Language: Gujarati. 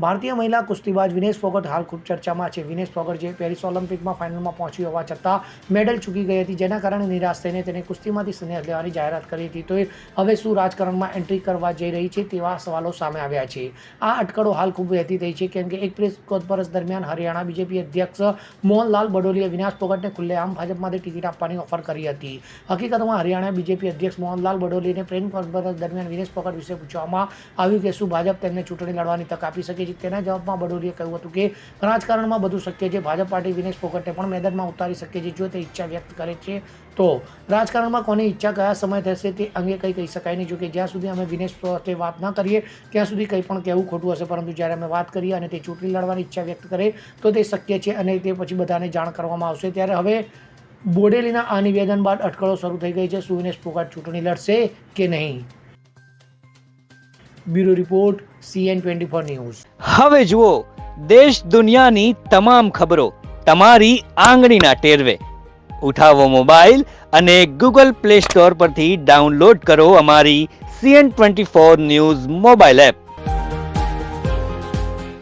ભારતીય મહિલા કુસ્તીબાજ વિનેશ ફોગટ હાલ ખૂબ ચર્ચામાં છે. વિનેશ ફોગટ જે પેરિસ ઓલિમ્પિકમાં ફાઇનલમાં પહોંચી હોવા છતાં મેડલ ચૂકી ગઈ હતી, જેના કારણે નિરાશ થઈને તેને કુસ્તીમાંથી સંન્યાસ લેવાની જાહેરાત કરી હતી. તો હવે શું રાજકારણમાં એન્ટ્રી કરવા જઈ રહી છે તેવા સવાલો સામે આવ્યા છે. આ અટકળો હાલ ખૂબ વહેતી થઈ છે, કેમ કે એક પ્રેસ કોન્ફરન્સ દરમિયાન હરિયાણા બીજેપી અધ્યક્ષ મોહનલાલ બડોલીએ વિનેશ ફોગટને ખુલ્લેઆમ ભાજપમાંથી ટિકિટ આપવાની ઓફર કરી હતી. હકીકતમાં હરિયાણા બીજેપી અધ્યક્ષ મોહનલાલ બડોલીને પ્રેસ કોન્ફરન્સ દરમિયાન વિનેશ ફોગટ વિશે પૂછવામાં આવ્યું કે શું ભાજપ તેમને ચૂંટણી લડવાની તક આપી શકે છે. તેના જવાબમાં બડોલીએ કહ્યું હતું કે રાજકારણમાં બધું શક્ય છે. ભાજપ પાર્ટી વિનેશ ફોગટને પણ મેદાનમાં ઉતારી શકે છે જો તે ઈચ્છા વ્યક્ત કરે છે. તો રાજકારણમાં કોની ઈચ્છા કયા સમય થશે તે અંગે કંઈ કહી શકાય નહીં. જોકે જ્યાં સુધી અમે વિનેશ સાથે વાત ન કરીએ ત્યાં સુધી કંઈ પણ કહેવું ખોટું હશે, પરંતુ જ્યારે અમે વાત કરીએ અને તે ચૂંટણી લડવાની ઈચ્છા વ્યક્ત કરે તો તે શક્ય છે અને તે પછી બધાને જાણ કરવામાં આવશે. ત્યારે હવે બોડેલીના આ નિવેદન બાદ અટકળો શરૂ થઈ ગઈ છે. શું વિનેશ ફોગટ ચૂંટણી લડશે કે નહીં? Bureau report, CN24 news. હવે જુઓ દેશ દુનિયાની તમામ ખબરો તમારી આંગળીના ટેરવે. ઉઠાવો મોબાઈલ અને Google Play Store પરથી ડાઉનલોડ કરો અમારી CN24 ન્યૂઝ મોબાઈલ એપ.